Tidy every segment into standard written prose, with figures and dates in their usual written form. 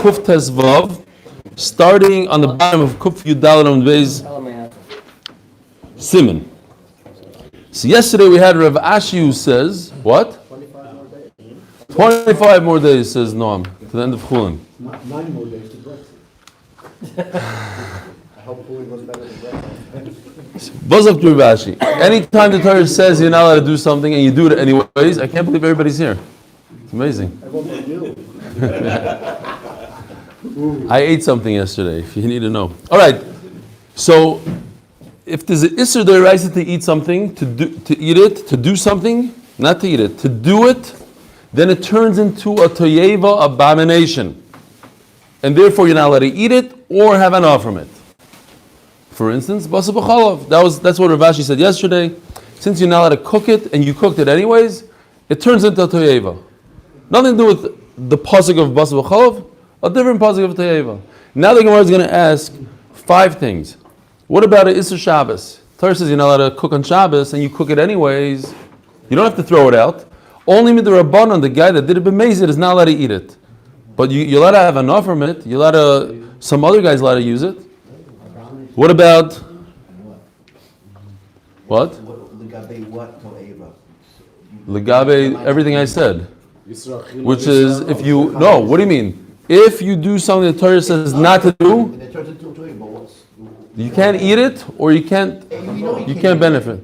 Kuf Tes Vav, starting on the bottom of Kuf Yudal Amud Beis Siman. So yesterday we had Rav Ashi who says, what? 25 more days, says Noam, to the end of Chullin. 9 more days to Brexit. I hope Chullin goes better than Brexit. Buzz up to Rav Ashi. Anytime the Torah says you're not allowed to do something and you do it anyways, I can't believe everybody's here. It's amazing. I ate something yesterday, if you need to know. All right, so if there's an Isser D'Oraisa to eat something, to eat it, to do something, not to eat it, to do it, then it turns into a toyeva abomination. And therefore you're not allowed to eat it or have an off from it. For instance, basa b'chalav. That's what Rav Ashi said yesterday. Since you're not allowed to cook it and you cooked it anyways, it turns into a toyeva. Nothing to do with the pasuk of basa b'chalav, a different pasuk of toyeva. Now the Gemara is going to ask 5 things. What about an Isser Shabbos? Torah says you're not allowed to cook on Shabbos and you cook it anyways. You don't have to throw it out. Only midrabanan, the guy that did it b'mezid, is not allowed to eat it. But you're allowed to have enough from it. You're allowed to, some other guy's allowed to use it. What about? What? Legabe what to'eva? Legabe everything I said. Which is if you, no, what do you mean? If you do something the Torah says not to do, you can't eat it or you can't benefit.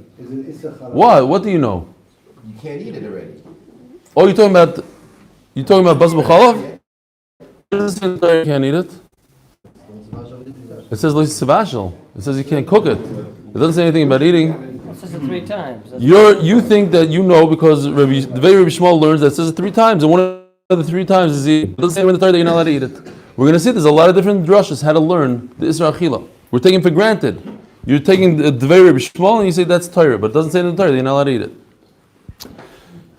What? What do you know? You can't eat it already. Oh, you're talking about bas b'chalav? You can't eat it. It says l'sivashel. It says you can't cook it. It doesn't say anything about eating. It says it 3 times. You think that you know because the way Rabbi Shmuel learns that it says it 3 times, and one of the 3 times is eat. It doesn't say when the Torah that you're not allowed to eat it. We're going to see there's a lot of different drushes how to learn the Isra Achila. We're taking for granted. You're taking the way Rabbi Shmuel and you say that's Torah, but it doesn't say in the Torah that you're not allowed to eat it.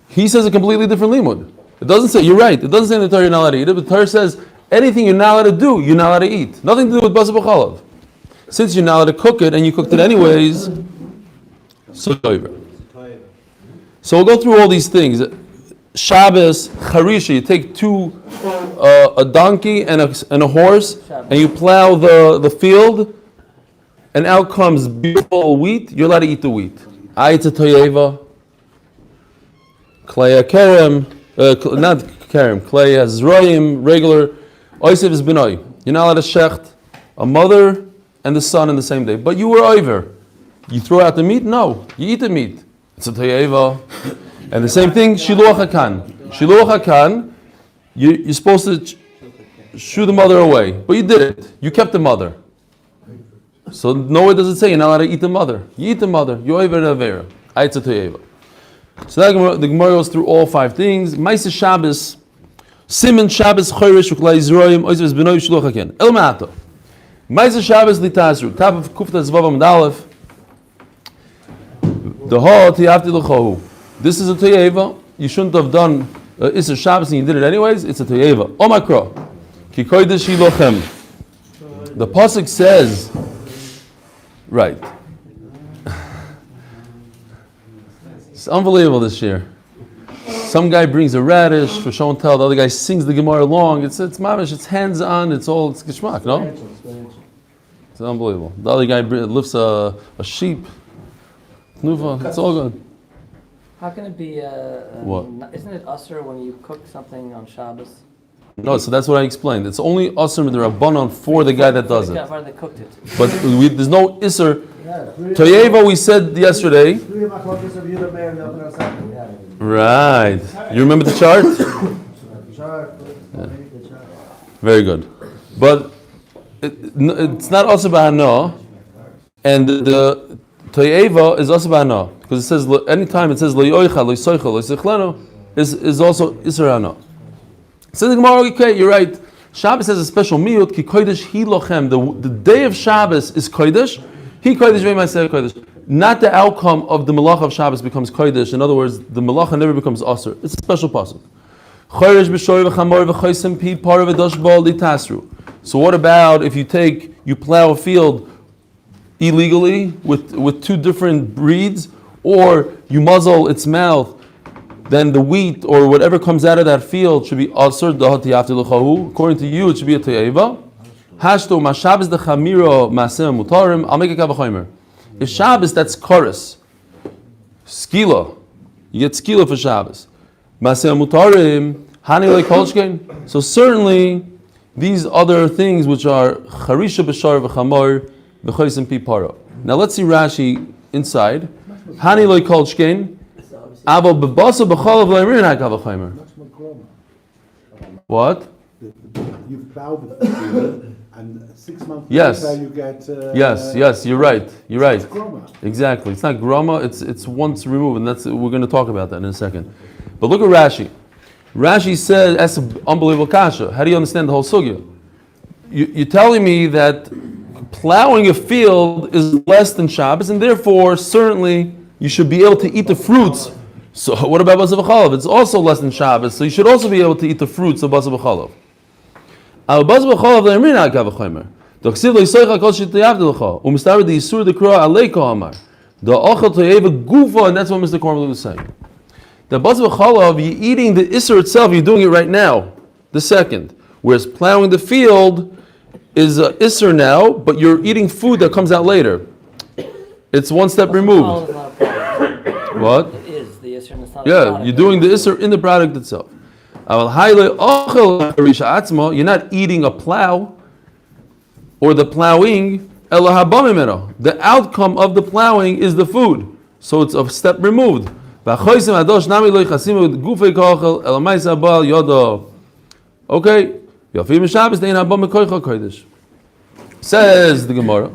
He says a completely different limud. It doesn't say, you're right, it doesn't say in the Torah you're not allowed to eat it, but the Torah says anything you're not allowed to do, you're not allowed to eat. Nothing to do with basa b'chalav. Since you're not allowed to cook it and you cooked it anyways, so we'll go through all these things. Shabbos, charisha, you take a donkey and a horse, and you plow the field, and out comes beautiful wheat, you're allowed to eat the wheat. Aitza toyeva, klei kerem, not kerem, klei azroyim, regular, oisev is benoi. You're not allowed to shecht a mother and the son in the same day. But you were over. You throw out the meat? No. You eat the meat. It's a toyeva. And the same thing, shiluach hakan. Shiluach hakan, you're supposed to shoo the mother away. But you did it. You kept the mother. So nowhere does it say you're not allowed to eat the mother. You eat the mother. You're over the avera. Aitza toyeva. So that the Gemara goes through all 5 things. Ma'aseh Shabbos, Siman Shabbos Choresh Uklai Zroyim Oiz Benoy Shluch Haken. El Ma'ato. Ma'aseh Shabbos Litazru. Top of Kufta Zvav Amud Aleph. The Ho Tiafti L'Chohu. This is a toyeva. You shouldn't have done Isser Shabbos and you did it anyways. It's a toyeva. Omakro. Ki Kodesh Hilochem. The pasuk says, right. It's unbelievable this year. Some guy brings a radish for show and tell. The other guy sings the Gemara along. It's mamish. It's hands on. It's geschmack. No, it's unbelievable. The other guy lifts a sheep. It's all good. How can it be? What? Isn't it usher when you cook something on Shabbos? No, so that's what I explained. It's only usher with the rabbanon for the guy that does it. They cooked it. But there's no isser. Toyeva we said yesterday. Right. You remember the chart? Yeah. Very good. But it's not also b'hana, and the Toyeva is also b'hana because it says anytime it says lo yoicha, lo soicha, lo sichleno is also isser hana. So the Gemara, okay, you're right. Shabbos has a special miyut ki kodesh hi lochem. The day of Shabbos is kodesh. He kodesh v'mayaseh kodesh. Not the outcome of the malacha of Shabbos becomes kodesh. In other words, the malacha never becomes aser. It's a special pasuk. Choresh b'shor v'chamor v'choisem pi par v'dosh b'al litasru. So what about if you plow a field illegally with 2 different breeds, or you muzzle its mouth then the wheat or whatever comes out of that field should be asur dahati after l'chahu. According to you, it should be a to'eva. Hashto ma Shabbos the chamiro maseh mutarim. I'll make a kavachomer. If Shabbos, that's chorus, skila. You get skila for Shabbos. Maseh mutarim hani like kolshkein. So certainly these other things which are charisha b'shar v'chamor v'chosim piparo. Now let's see Rashi inside. Hani like kolshkein. Avo b'basa b'cholav le'mirin ha'kavachomer. What? You plow the field, and 6 months Yes. later you get... Yes, you're right. You're right. It's groma. Exactly. It's not groma, it's once removed, and we're going to talk about that in a second. But look at Rashi. Rashi says, that's an unbelievable kasha. How do you understand the whole sugya? You're telling me that plowing a field is less than Shabbos, and therefore, certainly, you should be able to eat the fruits. So what about Basa B'chalav? It's also less than Shabbos, so you should also be able to eat the fruits of Basa B'chalav. Al Basa B'chalav le'emrin ha'kavachomer. D'chsiv lo'yisoicha kol shitayavd l'cha. U'mistaver d'yisur d'kroa aleiko amar. Da'ochel to'yeva gufa, and that's what Mr. Kornbluh was saying. The Basa B'chalav, you're eating the Isser itself, you're doing it right now, the second. Whereas plowing the field is Isser now, but you're eating food that comes out later. It's one step removed. What? It is the Isser, and it's not a Yeah, product. you're doing the Isser in the product itself. You're not eating a plow or the plowing. The outcome of the plowing is the food. So it's a step removed. Okay? Says the Gemara.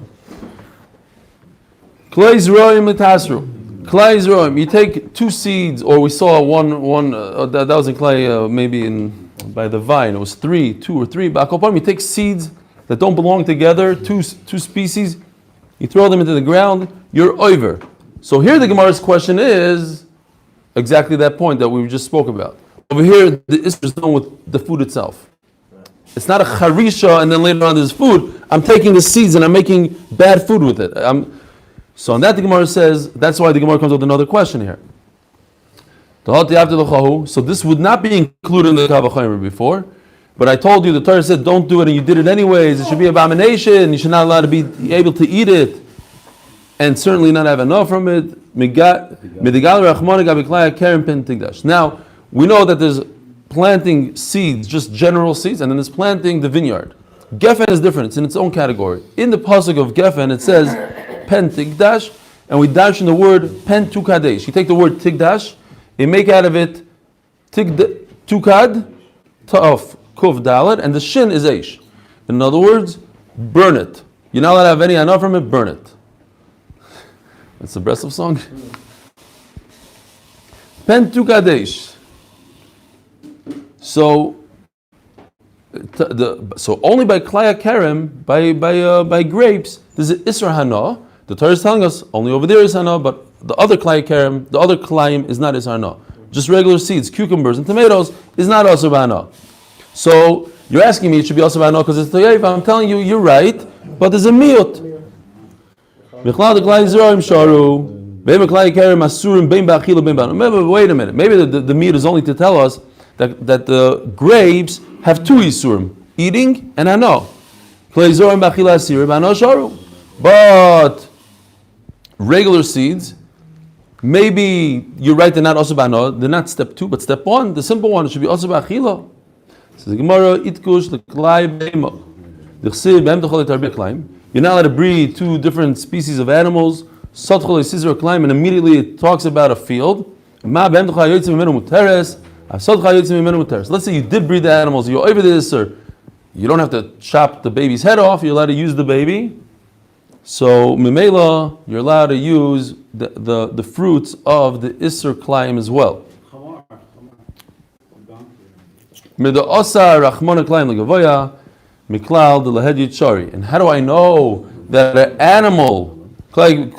You take 2 seeds, or we saw one that was in clay, maybe by the vine. It was 2 or 3. You take seeds that don't belong together, two species. You throw them into the ground. You're over. So here the Gemara's question is exactly that point that we just spoke about. Over here, the Isser is done with the food itself. It's not a charisha and then later on there's food. I'm taking the seeds and I'm making bad food with it. So on that the Gemara says, that's why the Gemara comes with another question here. So this would not be included in the Kavachomer before, but I told you the Torah said don't do it and you did it anyways. It should be abomination. You should not allow to be able to eat it, and certainly not have enough from it. Now we know that there's planting seeds, just general seeds, and then there's planting the vineyard. Geffen is different; it's in its own category. In the pasuk of Geffen, it says pen tigdash, and we dash in the word pen tukadesh. You take the word tigdash, you make out of it tukad, ta'af, kuf dalet, and the shin is eish. In other words, burn it. You're not allowed to have any enough from it, burn it. That's the Breslov song. Pen tukadesh. So only by klaya kerem, by grapes, there's an isra hana. The Torah is telling us only over there is hana, but the other klaya kerem, the other klayim is not isra hana. Just regular seeds, cucumbers and tomatoes is not also hana. So you're asking me it should be also hana because it's toyev. I'm telling you you're right, but there's a miut. Remember, wait a minute. Maybe the meat is only to tell us that the grapes have 2 isurim, eating and hana. But regular seeds, maybe you're right, they're not also b'hana, they're not step 2, but step 1, the simple one, it should be also b'achila. Says the Gemara, itkush l'klai be'ema. You're not allowed to breed 2 different species of animals. And immediately it talks about a field. Let's say you did breed the animals, you're over there, sir. You don't have to chop the baby's head off, you're allowed to use the baby. So, Mimela, you're allowed to use the fruits of the Isser Klaim as well. And how do I know that an animal, how do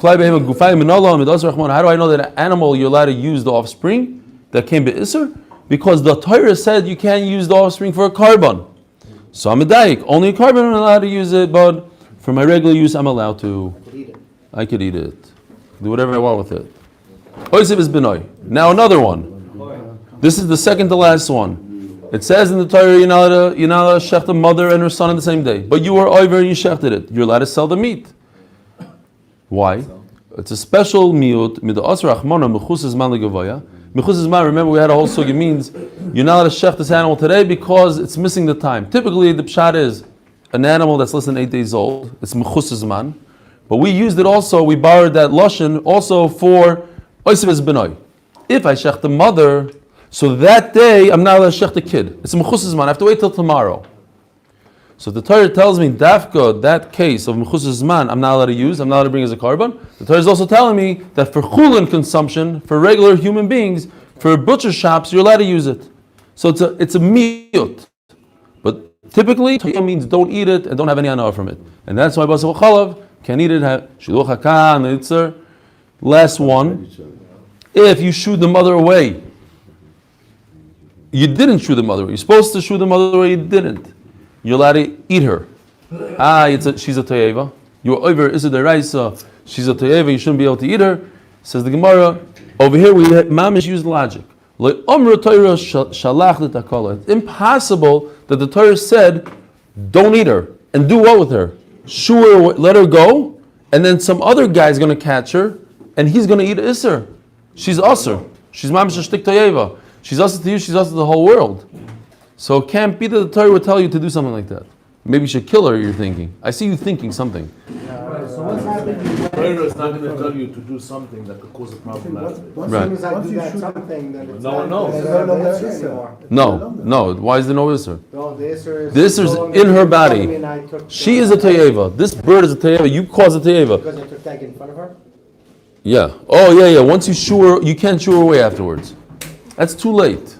I know that an animal you're allowed to use the offspring that came by Isser? Because the Torah said you can't use the offspring for a carbon. So I'm a daik. Only a carbon I'm allowed to use it, but for my regular use I'm allowed to. I could eat it. Do whatever I want with it. Oisiv is benoy. Now another one. This is the second to last one. It says in the Torah, you're not allowed to shecht a mother and her son on the same day. But you were over and you shechted it. You're allowed to sell the meat. Why? It's a special miut. Remember, we had a whole sugi means you're not allowed to shech this animal today because it's missing the time. Typically, the pshat is an animal that's less than 8 days old. It's mechusas man. But we used it also, we borrowed that lashon also for oisiv benoy. If I shech the mother, so that day I'm not allowed to shech the kid. It's a mechusas man. I have to wait till tomorrow. So the Torah tells me, dafka, that case of mechusas man, I'm not allowed to use, I'm not allowed to bring as a carbon. The Torah is also telling me that for chullin consumption, for regular human beings, for butcher shops, you're allowed to use it. So it's a miut. But typically, Torah means don't eat it and don't have any anah from it. And that's why basar chalav can't eat it, shiluch hakan, itzer. Last one, if you shoo the mother away, you didn't shoo the mother away. You're supposed to shoo the mother away, you didn't. You're allowed to eat her. She's a toyeva. You're over, is it the raisa? She's a toyeva, you shouldn't be able to eat her. Says the Gemara, over here we mamish use logic. It's impossible that the Torah said, don't eat her. And do what with her? Shoo her, let her go, and then some other guy's going to catch her, and he's going to eat Isser. She's Usser. She's mamish a shtik toyeva. She's Usser to you, she's Usser to the whole world. So it can't be that the Torah would tell you to do something like that. Maybe you should kill her, you're thinking. I see you thinking something. So what's happening? The Torah is not going to tell you to do something that could cause a problem later. Right. As I do that something, then it's No one knows. there's no Isser anymore. No. Why is there no Isser? No, the Isser is... The Isser is in her body. She is a toyeva. This bird is a toyeva. You cause a toyeva. Because I took that in front of her? Yeah. Oh, yeah. Once you shoo her, you can't shoo her away afterwards. That's too late.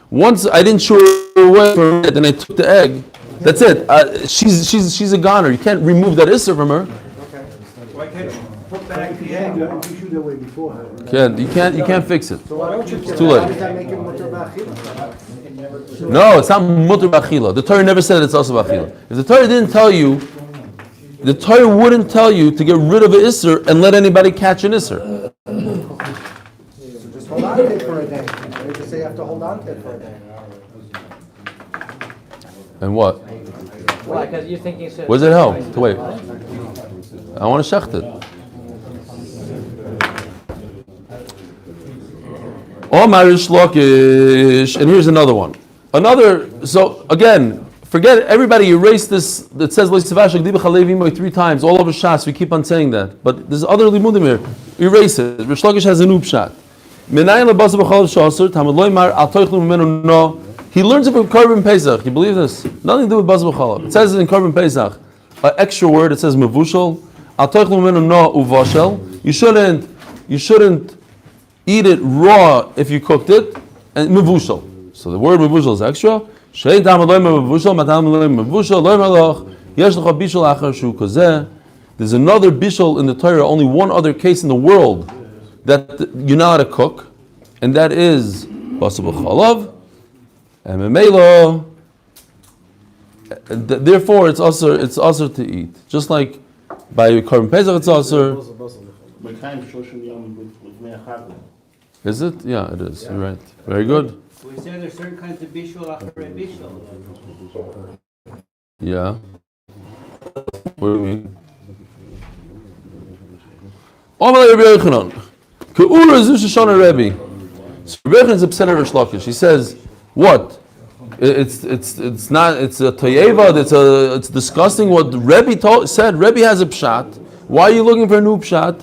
Once I didn't shoo her away from it, and I took the egg, that's it. She's a goner. You can't remove that Isser from her. Okay. Why can't you put back the egg? You shoot away before her. You can't fix it. So why don't you It's too late. How does that make it mutter b'achila? No, it's not mutter b'achila. The Torah never said it's also b'achila. If the Torah didn't tell you, the Torah wouldn't tell you to get rid of an Isser and let anybody catch an Isser. So just hold on to it for a day. They just say you have to hold on to it for a day. And what? Why? Because you're thinking... So What does it help to wait? I want to shecht it. Omar Shlokish, and here's another one. So again, forget it. Everybody erase this that says Eli Stefansky Diba Chalevi 3 times, all over Shas, we keep on saying that. But there's other limudim here. Erase it. Rish Lakish has a new pshat. He learns it from Korban Pesach. You believe this? Nothing to do with Baz B'chalav. It says in Korban Pesach, an extra word, it says mevushal. You shouldn't eat it raw if you cooked it, and mevushal. So the word mevushal is extra. There's another bishul in the Torah, only one other case in the world that you're not allowed to cook, and that is Baz B'chalav. And memelo, therefore it's also to eat. Just like by Korban Pesach it's also. Is it? Yeah, it is. You're right. Very good. We say there's certain kinds of bishul after bishul. Yeah. What do you mean? Omer Rabbi Yochanan, Ke'ura zu Shoshana Rebbe. So Rabbi Yochanan is upset at Rish Lakish. He says, what? It's not. It's a toyeva. It's disgusting. What Rebbe said. Rebbe has a pshat. Why are you looking for a new pshat?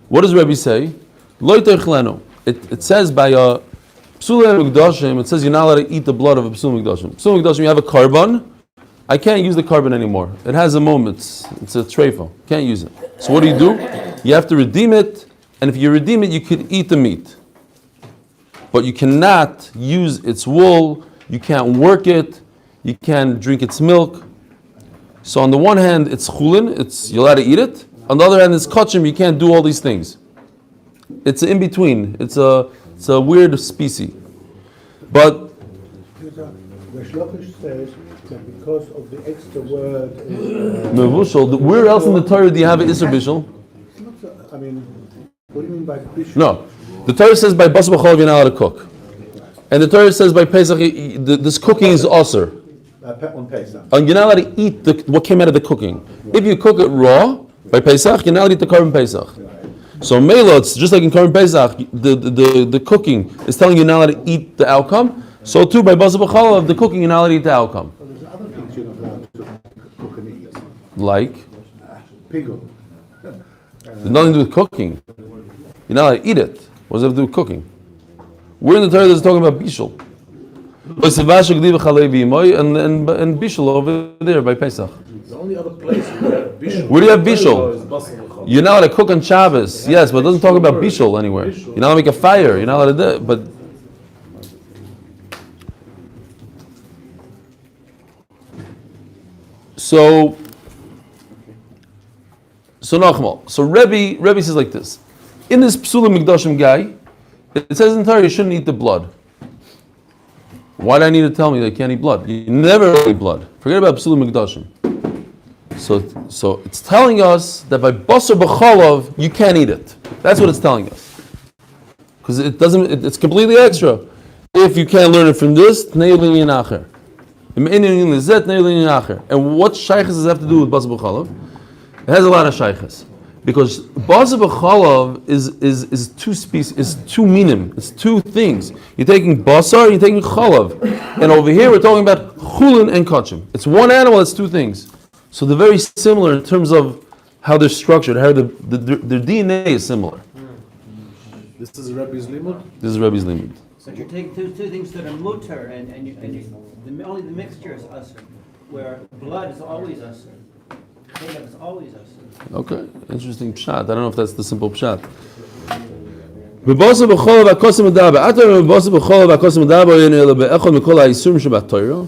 What does Rebbe say? Lo techlenu. It says by a psulei mikdashim. It says you're not allowed to eat the blood of a psulei mikdashim. Psulei mikdashim. You have a carbon. I can't use the carbon anymore. It has a moment. It's a treifa. Can't use it. So what do? You have to redeem it. And if you redeem it, you could eat the meat. But you cannot use its wool, you can't work it, you can't drink its milk. So on the one hand, it's chullin, you're allowed to eat it. On the other hand, it's kachim, you can't do all these things. It's in between. It's a weird species. But The Shlokish says that because of the extra word... mevushal, where else in the Torah do you have an Isser Bishul? I mean, what do you mean by bishul? No. The Torah says by Bas B'chalav you're not allowed to cook. And the Torah says by Pesach, this cooking is osir. On Pesach. And you're not allowed to eat what came out of the cooking. If you cook it raw by Pesach, you're not allowed to eat the Korban Pesach. So Mela, it's just like in Korban Pesach, the cooking is telling you not allowed to eat the outcome. So too by Basar B'chalav, the cooking you're not allowed to eat the outcome. Well, there's other things you're not allowed to cook and eat. Like, Pigel. there's nothing to do with cooking. You're not allowed to eat it. What does it have to do with cooking? We're in the Torah that's talking about bishul. And bishul over there by Pesach. The only other place where you have bishul. Where do you have bishul? Is Basar B'chalav. You're not allowed to cook on Shabbos, yes, but it doesn't talk about bishul anywhere. You're not allowed to make a fire. You're not allowed to do it, but so Nachmal. So Rebbe says like this. In this Psula Mikdashim guy, it says in Torah you shouldn't eat the blood. Why do I need to tell me that you can't eat blood? You never eat blood. Forget about Psula Mikdashim. So it's telling us that by Basar B'chalav you can't eat it. That's what it's telling us. Because it's completely extra. If you can't learn it from this, Tnei L'inyan Acher. And what shaykhs does it have to do with Basar B'chalav? It has a lot of shaykhs. Because Basar B'chalav is two species, is two minim, it's two things. You're taking basar, you're taking chalav. And over here we're talking about Chullin and kachim. It's one animal, it's two things. So they're very similar in terms of how they're structured, how their DNA is similar. This is Rebbe's limud. This is Rebbe's limud. So you take two things that are mutter, and only the mixture is usher, where blood is always usher. Caleb is always usher. Okay, interesting pshat. I don't know if that's the simple pshat. B'basar b'cholav ha'kosim adaba. Atar b'basar b'cholav ha'kosim adaba yin be'echol mikol ha'isurim shebat Torah.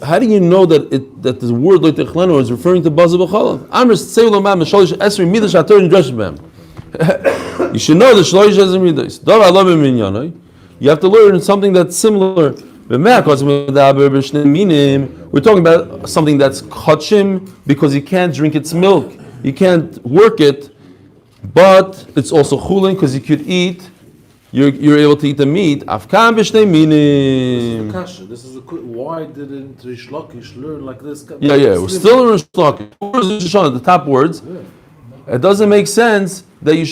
How do you know that the word like techleno is referring to basar b'cholav? Amr tzei lomam mishalish esri midas ha'torah nidreshes b'hem. You should know the shloish esri midas. Davar lo b'minyanoi. You have to learn something that's similar. We're talking about something that's kachim because you can't drink its milk, you can't work it, but it's also chulin because you could eat. You're able to eat the meat. Afkan b'shnei minim. This is why didn't Rish Lakish learn like this? Yeah. We're still in Rish Lakish. The top words. It doesn't make sense that you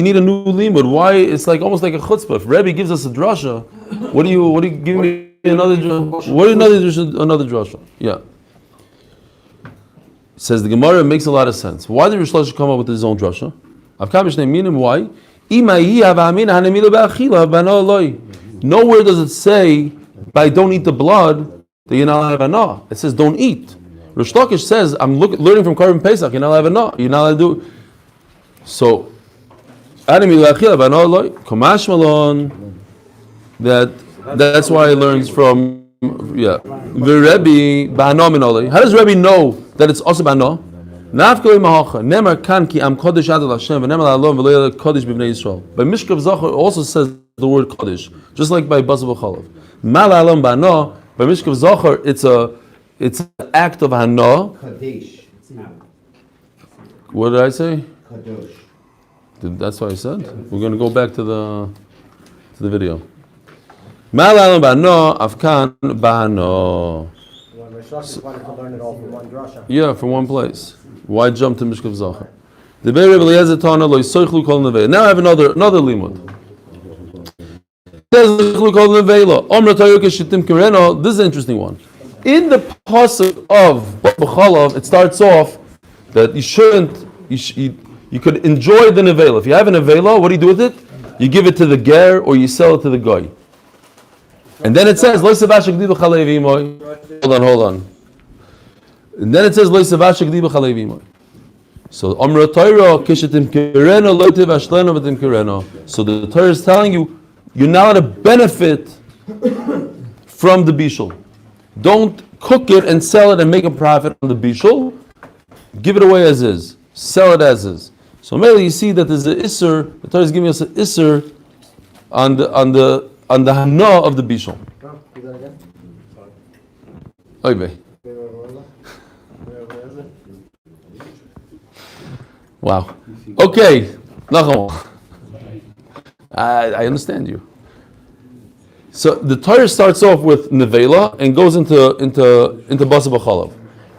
need a new limud. Why? It's like almost like a chutzpah. If Rebbe gives us a drasha, what do you give me another drasha? What another drasha? Yeah. Says the Gemara, makes a lot of sense. Why did Rish Lakish come up with his own drasha? Why? Nowhere does it say by don't eat the blood that you're not allowed to have anah. It says don't eat. Rish Lakish says, I'm learning from Korban Pesach, you're not allowed to have anah. You're not allowed to do. So, Kamash Malon, that's why he learns from, the Rebbe, how does Rebbe know that it's also Ba'ano? By Mishkav Zachar also says the word Kodesh, just like by Basar B'chalav. By Mishkav Zachar, it's an act of Hana. Kadesh. What did I say? Kadosh. That's what I said. We're going to go back to the video. Malalam ba'ano, afkan ba'ano. Rish Lakish wanted to learn it all from one drasha. Yeah, from one place. Why jump to Mishkav Zachar? The Be'er Rebbe Eliezer Tana lo yisoichlu kol nevei. Now I have another limud. This is an interesting one. In the pasuk of B'chalav, it starts off that you could enjoy the nevela. If you have a nevela, what do you do with it? You give it to the ger or you sell it to the guy. And then it says, hold on. And then it says, so Amra Torah kishetim kireno loitiv ashleno v'tim kireno. So the Torah is telling you, you're not allowed to benefit from the bishul. Don't cook it and sell it and make a profit on the bishul. Give it away as is. Sell it as is. So mainly you see that there's an isser. The Torah is giving us an isser on the hana of the bishul. Do that again. Oy vey. Wow. Okay. Nachum. I understand you. So the Torah starts off with nevela and goes into basar b'chalav,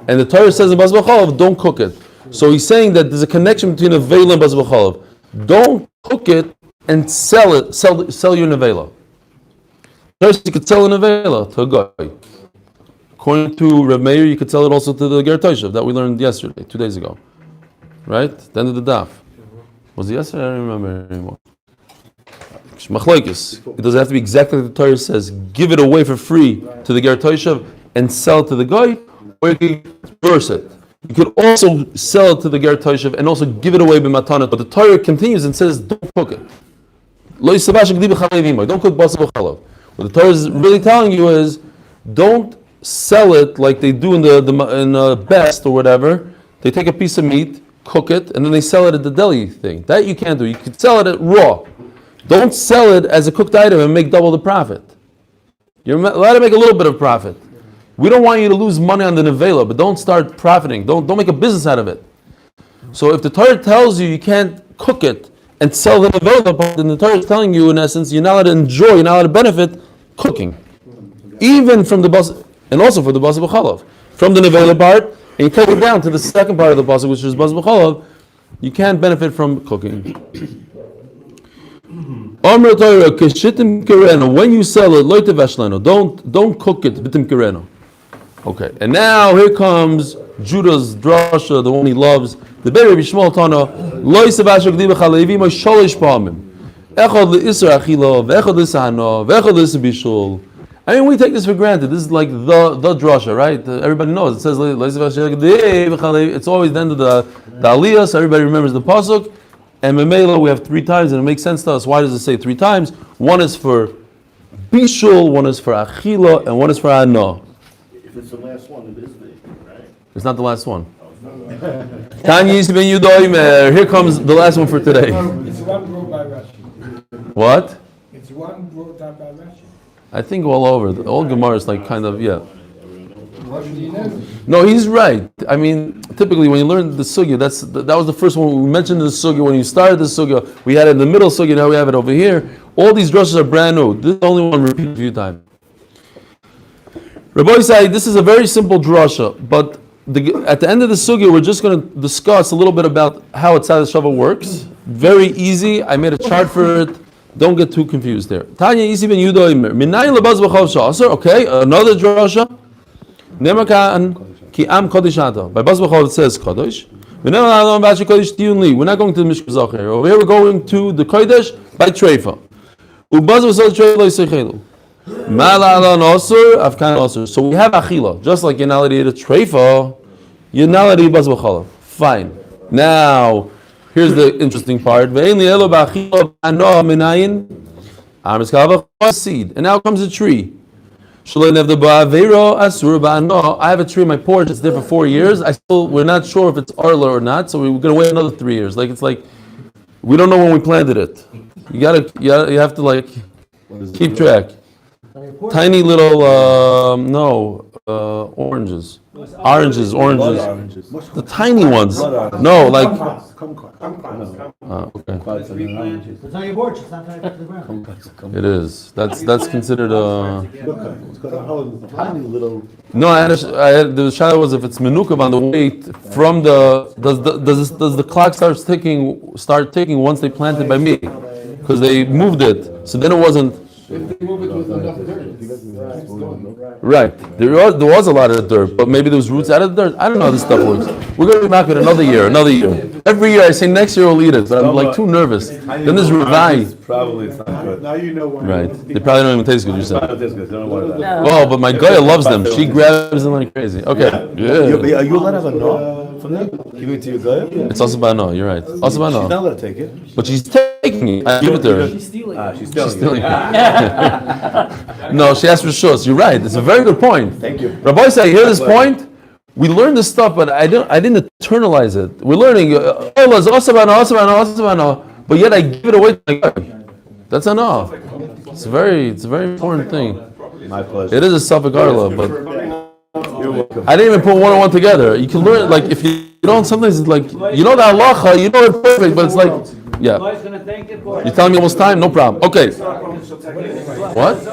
and the Torah says in basar b'chalav, don't cook it. So he's saying that there's a connection between nevela and basar b'chalav. Don't cook it and sell it. Sell your nevela. First, you could sell a nevela to a guy. According to Reb Meir, you could sell it also to the Ger Toshav that we learned yesterday, 2 days ago. Right? The end of the daf. Was it yesterday? I don't remember anymore. Machlokes. It doesn't have to be exactly like the Torah says. Give it away for free to the Ger Toshav and sell it to the guy, or you can reverse it. You could also sell it to the Ger Toshav and also give it away by matana. But the Torah continues and says, don't cook it. Don't cook basar b'chalav. What the Torah is really telling you is, don't sell it like they do in the best or whatever. They take a piece of meat, cook it, and then they sell it at the deli thing. That you can't do. You can sell it at raw. Don't sell it as a cooked item and make double the profit. You're allowed to make a little bit of profit. We don't want you to lose money on the nevela, but don't start profiting. Don't make a business out of it. So if the Torah tells you can't cook it and sell the nevela, then the Torah is telling you, in essence, you're not allowed to enjoy, you're not allowed to benefit cooking. Even from the basar, and also for the basar b'chalav. From the nevela part, and you take it down to the second part of the basar, which is basar b'chalav, you can't benefit from cooking. When you sell it, don't cook it. Okay, and now here comes Judah's drasha, the one he loves. The Rabbi Shmuel Tana, Lo Yisavashak Diba Chalevi Ma Sholish Pamim. Echad leIsra Achila, Vechad leSahana, Vechad leSabishul. I mean, we take this for granted. This is like the drasha, right? Everybody knows. It says Lo Yisavashak Diba Chalevi. It's always the end of the aliyah, so everybody remembers the pasuk. And Memela we have 3 times, and it makes sense to us. Why does it say 3 times? One is for Bishul, one is for Achila, and one is for Ana. If it's the last one, it is big, right? It's not the last one. Here comes the last one for today. It's one brought by Rashi. What? It's one brought down by Rashi. I think all over. All Gemara is like kind of, yeah. What do you know? No, he's right. I mean, typically when you learn the sugya, that was the first one we mentioned in the sugya. When you started the sugya, we had it in the middle sugya, now we have it over here. All these drushes are brand new. This is the only one repeated a few times. Rabbi Yisai, this is a very simple drasha, but at the end of the sugya, we're just going to discuss a little bit about how a tzad shava works. Very easy. I made a chart for it. Don't get too confused there. Tanya Isi ben Yudo Imer. Minayin lebaz b'chav sha'asar. Okay, another drasha. Nemakan ki am kodesh ata. By baz b'chav it says kodesh. We're not going to the Mishka Zachar. Over here we're going to the kodesh by treifa. Ubaz b'sal treifa lo yisechelu. So we have achila, just like you're not allowed to eat a treifa, you're not allowed to eat baz b'chalav. Fine. Now, here's the interesting part. Seed. And now comes a tree. I have a tree in my porch, it's there for 4 years. We're not sure if it's arla or not, so we're going to wait another 3 years. It's like, we don't know when we planted it. You have to keep track. Tiny little, oranges. Oranges. The tiny ones. No, like... okay. It's on your porch, it's not going to the ground. It is. That's considered a... It's got a whole tiny little... No, the shadow was if it's menukav on the weight from the... Does the clock start ticking once they planted by me? Because they moved it. So then it wasn't... If they move it with enough dirt. Right. There was a lot of dirt, but maybe there was roots out of the dirt. I don't know how this stuff works. We're going to be back with another year. Every year I say next year we'll eat it, but I'm like too nervous. Then there's Ravai. Probably it's not good. Now you know why. Right. They probably don't even taste good, you said. No. Oh, but my Goya loves them. She grabs them like crazy. Okay. Yeah. Are you allowed to have a no from them? Give it to your guy? It's also by no, you're right. Also by She's not no. allowed to take it. But she's taking it. I give it to her. She's stealing. She's stealing it. No, she asked for shorts. You're right. It's a very good point. Thank you. Rabbi say, hear this point? We learned this stuff, but I didn't internalize it. We're learning, but yet I give it away to my guy. That's enough. It's a very important thing. My pleasure. It is a Suffolk Arla, but You're welcome. I didn't even put one on one together. You can learn, like, if you don't, sometimes it's like, you know the halacha, you know it's perfect, but it's like, Yeah. Boy's gonna thank you for it. You're telling me almost time? No problem. Okay. What?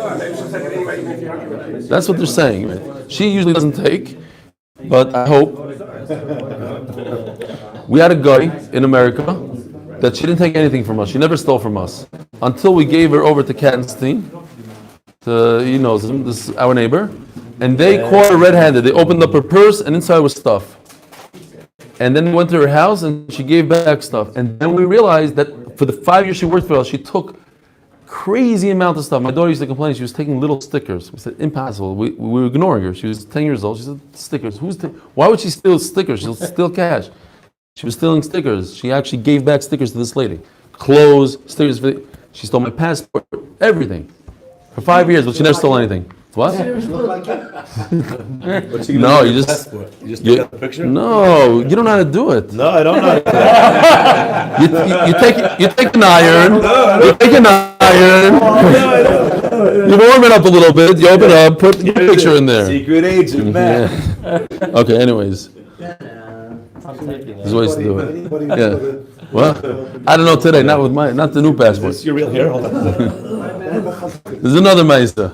That's what they're saying. She usually doesn't take, but I hope. We had a guy in America that she didn't take anything from us. She never stole from us until we gave her over to Katzenstein. He knows him. This is our neighbor, and they caught her red-handed. They opened up her purse, and inside was stuff. And then we went to her house, and she gave back stuff. And then we realized that for the 5 years she worked for us, she took crazy amount of stuff. My daughter used to complain. She was taking little stickers. We said, impossible. We were ignoring her. She was 10 years old. She said, stickers. Why would she steal stickers? She'll steal cash. She was stealing stickers. She actually gave back stickers to this lady. Clothes, stickers. She stole my passport, everything. For 5 years, but she never stole anything. What? No, you just look at the picture? No, you don't know how to do it. No, I don't know. You take an iron. You take an iron. You warm it up a little bit. You open it up. Put your picture in there. Secret agent, man. Yeah. Okay. Anyways, there's ways to do it. Yeah. Well, I don't know today. Not with not the new passport. Is this your real hair? Hold on. There's another meister.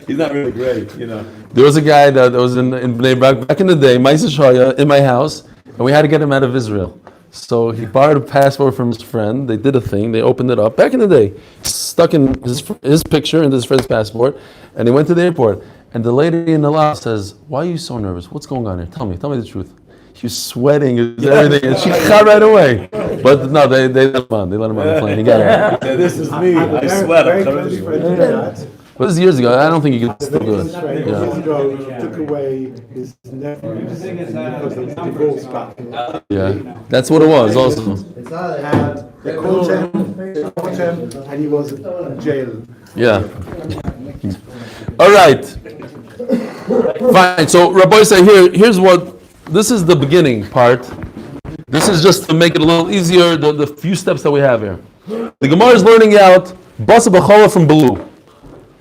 He's not really great, you know. There was a guy that was in Bnei Brak back in the day, Meister Shaya, in my house, and we had to get him out of Israel. So he borrowed a passport from his friend. They did a thing. They opened it up. Back in the day, stuck in his picture into his friend's passport, and he went to the airport. And the lady in the lot says, "Why are you so nervous? What's going on here? Tell me the truth." He was sweating and everything, and she got right away. But no, they let him on. They let him on the plane. He got it. This is me. I sweat. I'm coming to you. But this is years ago. I don't think you could still do it. Years ago, took away his nephew because there was divorce back. Yeah, that's what it was. Also, It's not And they caught him, and he was in jail. yeah. All right. Fine. So Rabbi say here's what. This is the beginning part. This is just to make it a little easier, the few steps that we have here. The Gemara is learning out Basa B'chala from blue.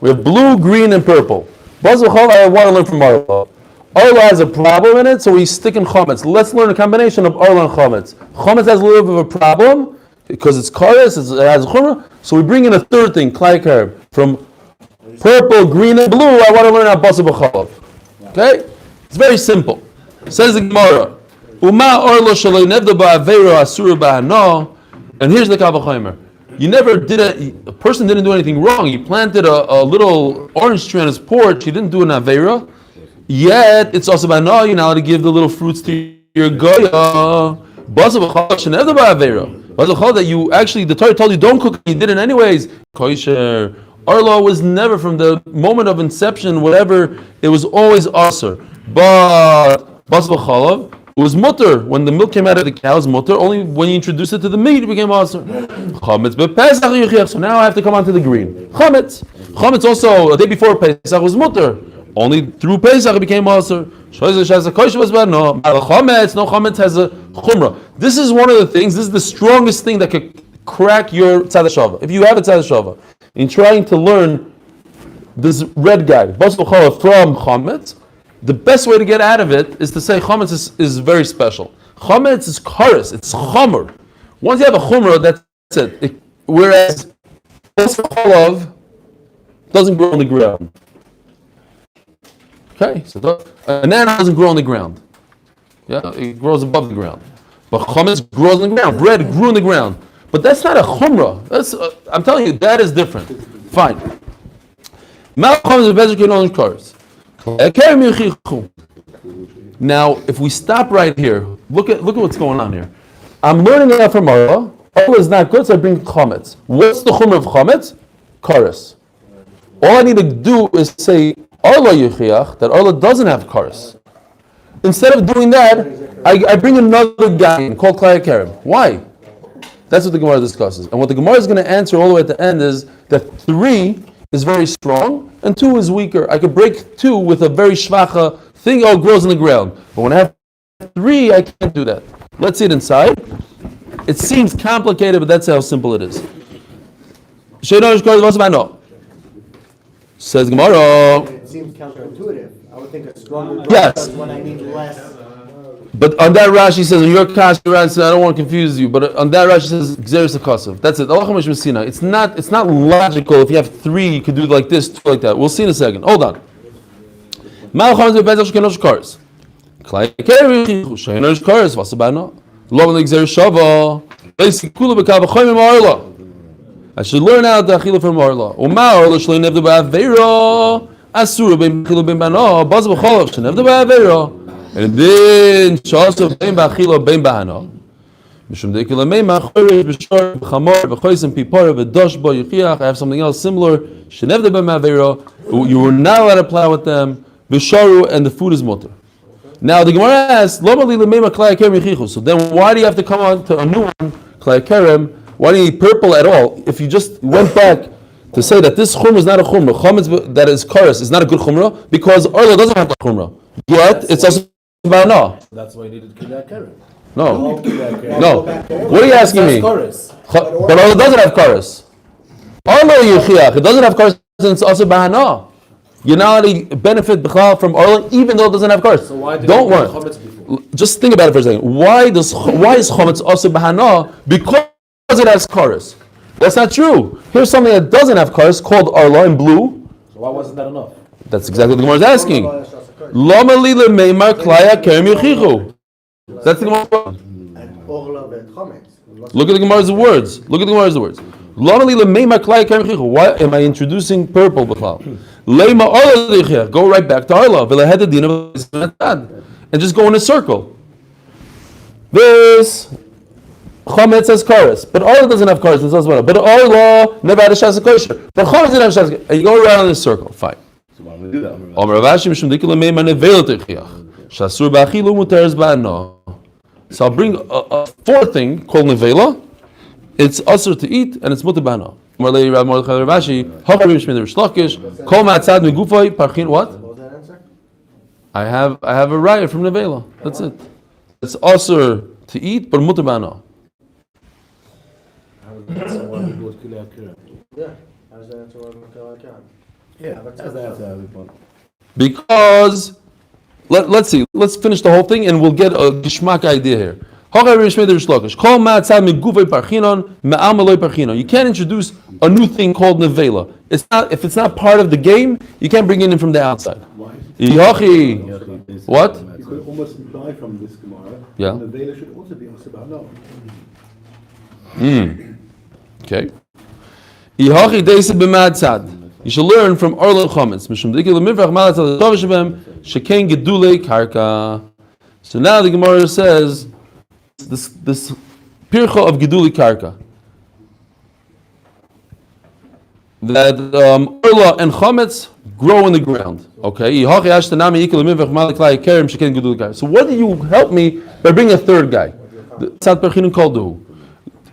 We have blue, green, and purple. Basa B'chala, I want to learn from Arla. Arla has a problem in it, so we stick in Chometz. Let's learn a combination of Arla and Chometz. Chometz has a little bit of a problem, because it's Kares, it has a Chumrah, so we bring in a third thing, Klai Karb. From purple, green, and blue, I want to learn out Basa B'chala. Okay? It's very simple. Says the Gemara, Uma orlo shaloi nevda ba'aveiro asura ba'ano, and here's the Kavachomer. You never did a person didn't do anything wrong. He planted a little orange tree on his porch. He didn't do an aveira. Yet it's also ba'ano. You're not allowed to give the little fruits to your goya. That you actually, the Torah told you don't cook. You did it anyways. Kosher. Our law was never from the moment of inception, whatever. It was always asur. But Bas v'chalav, it was mutter. When the milk came out of the cow, it was mutter. Only when you introduced it to the meat, it became asur. Chametz b'Pesach yuchiach. So now I have to come on to the green. Chametz also, a day before Pesach was mutter. Only through Pesach it became asur. No chametz has a chumrah. This is one of the things. This is the strongest thing that could crack your tzad shava. If you have a tzad shava, in trying to learn this red guy, Bas v'chalav from chametz. The best way to get out of it is to say chametz is very special. Chametz is kares, it's chomer. Once you have a chumrah, that's it. Whereas bas v'chalav doesn't grow on the ground. Okay, so a banana doesn't grow on the ground. Yeah, it grows above the ground. But chametz grows on the ground. Bread grew on the ground. But that's not a chumrah. That's I'm telling you, that is different. Fine. Now, if we stop right here, look at what's going on here. I'm learning that from Arla. Arla is not good, so I bring chametz. What's the chumrah of chametz? Kares. All I need to do is say Arla yuchiach, that Arla doesn't have kares. Instead of doing that, I bring another guy called Klai Karb. Why? That's what the Gemara discusses. And what the Gemara is going to answer all the way at the end is that 3 is very strong and 2 is weaker. I could break 2 with a very shvacha thing, it grows in the ground. But when I have 3, I can't do that. Let's see it inside. It seems complicated, but that's how simple it is. Says Gemara. It seems counterintuitive. I would think a stronger Yes. does when I need less. But on that Rashi says, in your Kash, I don't want to confuse you, but on that Rashi says, Gzeres HaKasav. That's it. It's not logical. If you have three, you could do like this, two like that. We'll see in a second. Hold on. I should learn out the achila from Orla. Uma Orla shlei nevda ba'avera asura ben achila ben bana baz b'cholach shenevda ba'avera. And then shalso ben ba'achila ben ba'ana. Mishum deikila meima choresh b'shor b'chamor b'choysim pipara v'dosh bo yichiach. I have something else similar. Shenevda ben ba'avera. You were not allowed to plow with them. B'shoru, and the food is mutter. Now the Gemara asks, Loma li lemeima klai kerem yichichu. So then why do you have to come on to a new one, klai kerem? Why do you need purple at all? If you just went back to say that this chumrah is not a chumrah, chametz that is karas is not a good chumrah, because Orla doesn't have a chumrah. Yet it's also ba'ana. That's why you needed Kilei Kerem. No. What are you asking me? But Orla doesn't have karas. Orla yichiach, it doesn't have karas, and it's also ba'ana. You're not allowed to benefit b'chlal from Orla, even though it doesn't have karas. So why did Don't you worry. chametz before? Just think about it for a second. Why is chametz also b'hana? Because it has karas. That's not true. Here's something that doesn't have karas called arla in blue. So why wasn't that enough? That's exactly what the Gemara is asking. Lama lila meimar klaya kerem yichichu. That's the Gemara. Look at the Gemara's words. Lama lila meimar klaya kerem yichichu. Why am I introducing purple b'chlal? Leima arla yichiach. Go right back to arla. V'lehed adina and just go in a circle. This chametz has karas, but Orla doesn't have karas. But Orla never had a shas kosher. But chametz didn't have shas. And you go around in a circle. Fine. So I'll bring a fourth thing called nevela. It's usher to eat and it's mutar b'hana. What? I have a riot from nevela. That's it. It's usher to eat, but mutar b'hana. So why we go with Kilei Kerem? Because let's see. Let's finish the whole thing, and we'll get a gishmak idea here. You can't introduce a new thing called nevela. It's not if it's not part of the game. You can't bring it in from the outside. What? You could almost imply from this Gemara, Yeah. the Vela should also be also ba'ana. Okay. You should learn from Orla Chametz. So now the Gemara says this pircha of geduli karka, that Orla and Chametz grow in the ground. Okay. So what do you help me by bringing a third guy?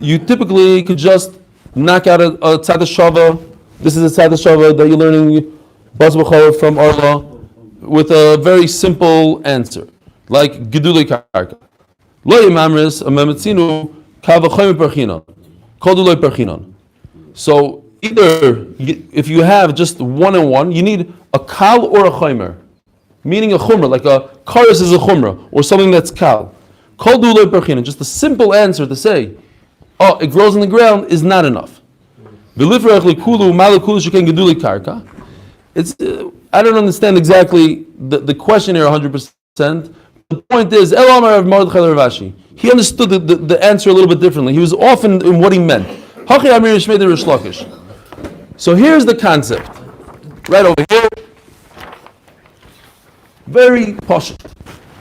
You typically could just knock out a tzad shava. This is a tzad shava that you're learning bas b'chol from Orla with a very simple answer, like geduli karka. Lo yimamris amemetzinu kavachoyim perchinon, koduloi perchinon. So either if you have just one and one, you need a kal or a chaymer, meaning a chumrah, like a karas is a chumrah or something that's kal. Koduloi perchinon, just a simple answer to say, oh, it grows in the ground is not enough. It's, I don't understand exactly the question here 100%. The point is, he understood the answer a little bit differently. He was off in what he meant. So here's the concept. Right over here. Very posh.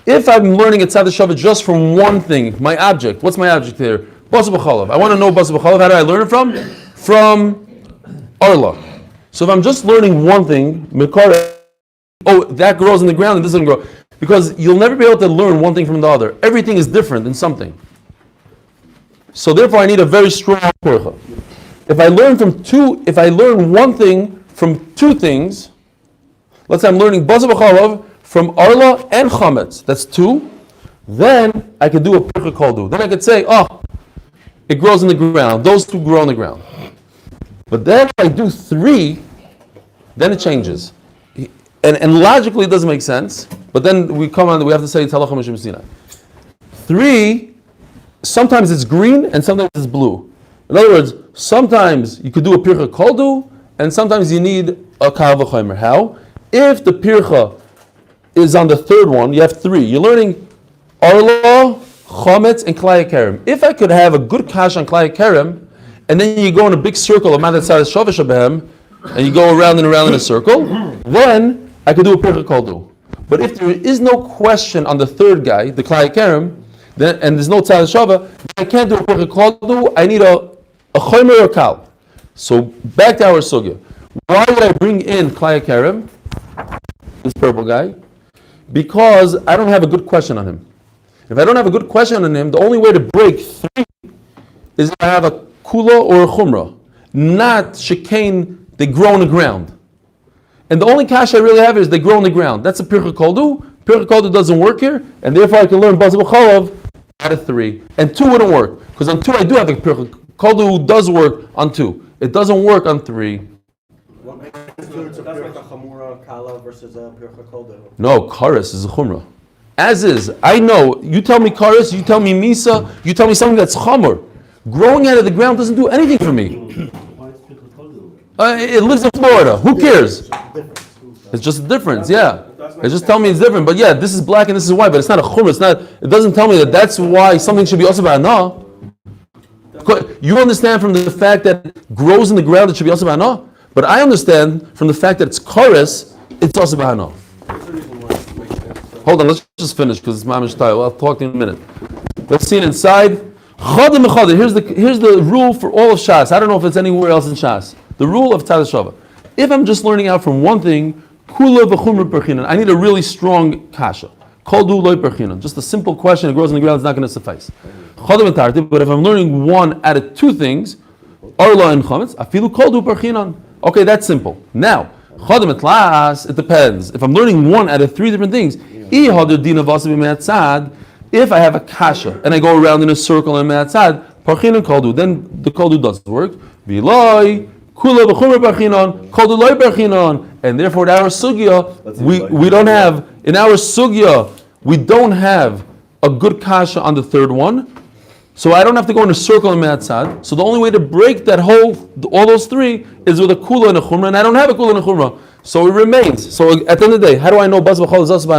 If I'm learning a tzad shava just from one thing, my object, what's my object here? Bas b'chalav. I want to know bas b'chalav. How do I learn it from? From Orla. So if I'm just learning one thing, that grows in the ground and this doesn't grow. Because you'll never be able to learn one thing from the other. Everything is different in something. So therefore I need a very strong porcha. If I learn one thing from two things, let's say I'm learning bas b'chalav from Orla and Chametz, that's two, then I could do a porcha koldu. Then I could say, it grows in the ground. Those two grow in the ground. But then if I do three, then it changes. And logically it doesn't make sense. But then we have to say it's halacha mishum sinai. 3, sometimes it's green and sometimes it's blue. In other words, sometimes you could do a pircha koldu, and sometimes you need a kal v'chomer. How? If the pircha is on the third one, you have 3. You're learning arla, chometz, and klai kerem. If I could have a good kash on klai kerem, and then you go in a big circle of madat sadas shavish abehem, and you go around and around in a circle, then I could do a pircha koldu. But if there is no question on the third guy, the klai kerem, then, and there's no tzad shava, I can't do a pircha koldu. I need a chomer or kal. So back to our sugya. Why would I bring in klai kerem, this purple guy? Because I don't have a good question on him. If I don't have a good question on him, the only way to break 3 is if I have a kula or a chumrah, not shekain. They grow in the ground. And the only kash I really have is they grow in the ground. That's a pircha koldu. Pircha koldu doesn't work here, and therefore I can learn baz b'chalav out of 3. And 2 wouldn't work, because on 2 I do have a pircha koldu does work on 2. It doesn't work on 3. What makes the difference of pircha chamura kala versus a pircha koldu? No, karis is a chumrah. As is, I know, you tell me karis, you tell me misa, you tell me something that's chamur. Growing out of the ground doesn't do anything for me. It lives in Florida. Who cares? It's just a difference, yeah. It's just telling me it's different. But yeah, this is black and this is white, but it's not a chumrah. It's not. It doesn't tell me that that's why something should be also ba'ana. You understand from the fact that it grows in the ground, it should be also ba'ana. But I understand from the fact that it's kares, it's also ba'ana. Hold on, let's just finish because it's mamish style. I'll talk to you in a minute. Let's see it inside. Here's the rule for all of Shas. I don't know if it's anywhere else in Shas. The rule of Tzad Shava. If I'm just learning out from one thing, kula v'chumra perchinan, I need a really strong kasha. Kol du loy perchinan. Just a simple question, it grows in the ground, it's not going to suffice. But if I'm learning 1 out of 2 things, arla and chametz, afilu kol du perchinan. Okay, that's simple. Now, chadam etlas, it depends. If I'm learning 1 out of 3 different things, if I have a kasha and I go around in a circle and me'atzad, perchinan kol du, then the kol du doesn't work. V'loi kula v'chumra perchinan, kol du loy perchinan. And therefore, in our sugya, we don't have, in our sugya, we don't have a good kasha on the third one. So I don't have to go in a circle in me'atzad. So the only way to break that all those 3 is with a kula and a chumra, and I don't have a kula and a chumra. So it remains. So at the end of the day, how do I know baz b'chol is asban?